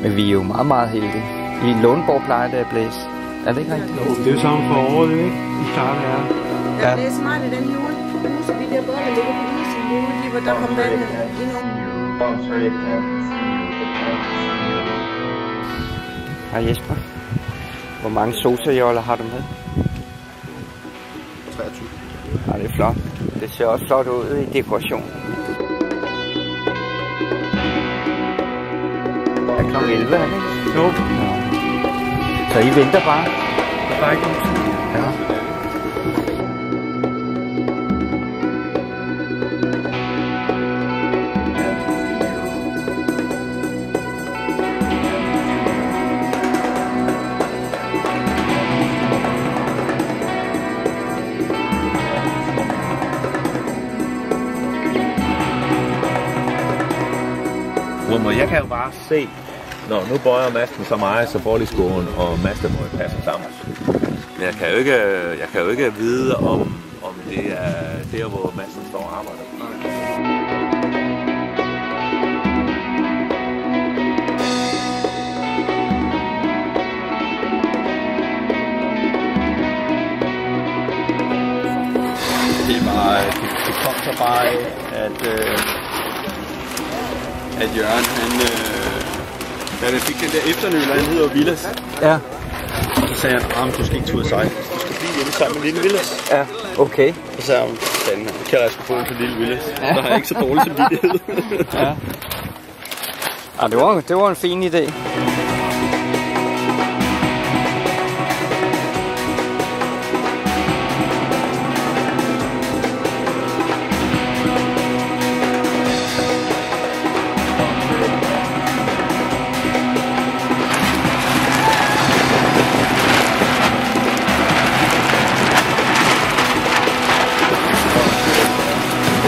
Men vi er jo meget heldige. I Lundborg plejer det at blæse. Er det ikke rigtigt? Jo, det er jo samme for året, ikke? I starten er. Ja, det er smart i den jule. Huse, de der både, der ligger på huset i jule, de var der kom vand endnu. Hej Jesper. Hvor mange sosajoller har du med? 23. Ja, det er flot. Det ser også flot ud i dekorationen. Er kl. 11, er det ikke? Jo. Ja. Så I venter bare? Der er ikke nogen tid. Ja. Jeg kan jo bare se, når nu bøjer masten så meget, så boligskolen og mastermål passer sammen. Men jeg kan jo ikke vide, om det er der, hvor masten står og arbejder. Det kom så bare af, at Jørgen, da han fik den der efternøler, han hedder Villas. Ja. Så sagde han, du skal ikke tage ud af sejle. Du skal blive hjemme sammen med lille Villas. Ja, okay. Så sagde han, det kan jeg sgu få en til lille Villas. Så har jeg ikke så dårlig samvittighed. Ja. Ah, det var en fin idé.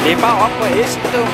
Det er bare op på hesten, du.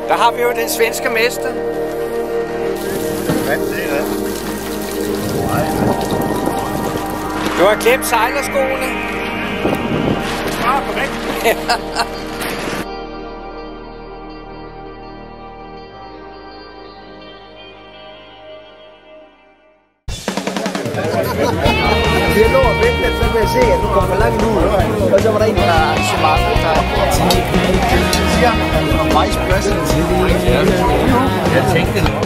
Der har vi jo den svenske mester. Du har glemt sejlerskoene. Kom væk. Jeg lå og ventede, så kunne jeg se, at du kom for langt ud. Og så var der en, der arrangement, der siger, vice president. Jeg tænkte nok.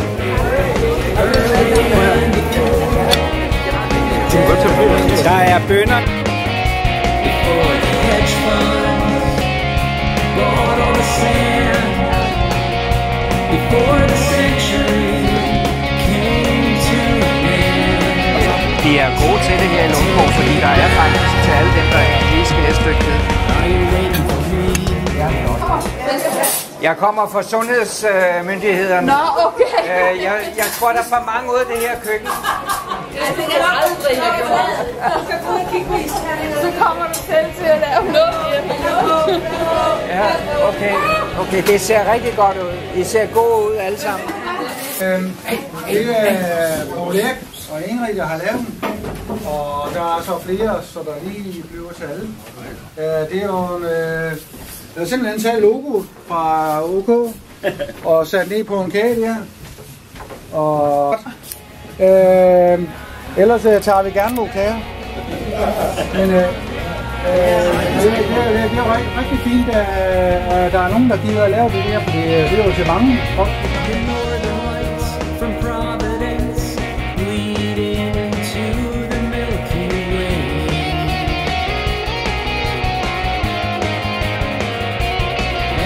Der er bønner. for the hedge funds bought all the sand before the century came to an end. De er gode til det her i Lundborg, fordi der er faktisk til alle dem, der lige skal et stykke ned. Are you waiting for me? Jeg kommer fra sundhedsmyndighederne. Nå, okay. Jeg tror, der er for mange ude af det her køkken. Det kan jeg aldrig have gjort. Så kommer du selv til at lave noget hjemme. Ja, okay, det ser rigtig godt ud. I ser gode ud alle sammen. Det er Poul Erik og Ingrid, der har lavet den. Og der er så flere, så der lige bliver til alle. Det er jo jeg har simpelthen taget logoet fra OK og sat ned på en kage der. Og ellers tager vi gerne nogle kager. Men det er rigtig fint, at der er nogen, der gider at lave det der, for det er jo til mange. The northern lights from Providence leading into the Milky Way.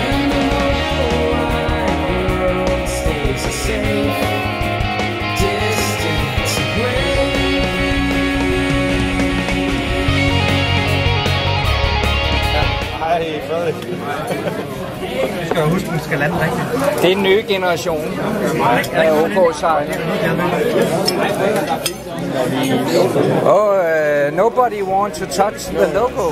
And the whole wide world stays a safe distance away. Ej, Frederik. Du skal huske, at du skal lande rigtigt. Det er en ny generation af OK-sejlere. Oh, nobody wants to touch the logo.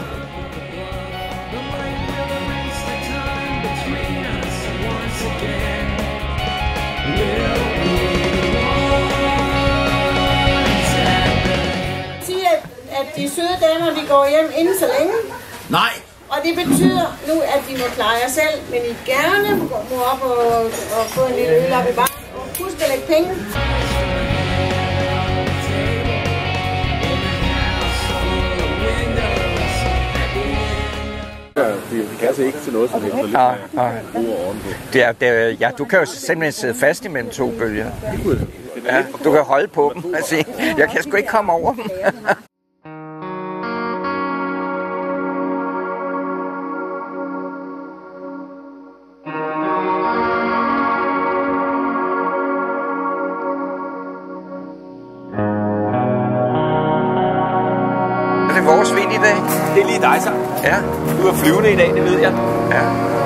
Sige, at de søde damer, de går hjem inden så længe. Nej! Og det betyder nu, at de må klare jer selv, men I gerne må op og få en lille øl op i bar. Og husk at lægge penge. Vi kan altså ikke til noget som helst, Ja, du kan jo simpelthen sidde fast imellem to bølger. Ja, du kan holde på dem. Altså, jeg kan sgu ikke komme over dem. Er det vores vind i dag? Det er lige dig så. Ja. Du er flyvende i dag, det ved jeg. Ja.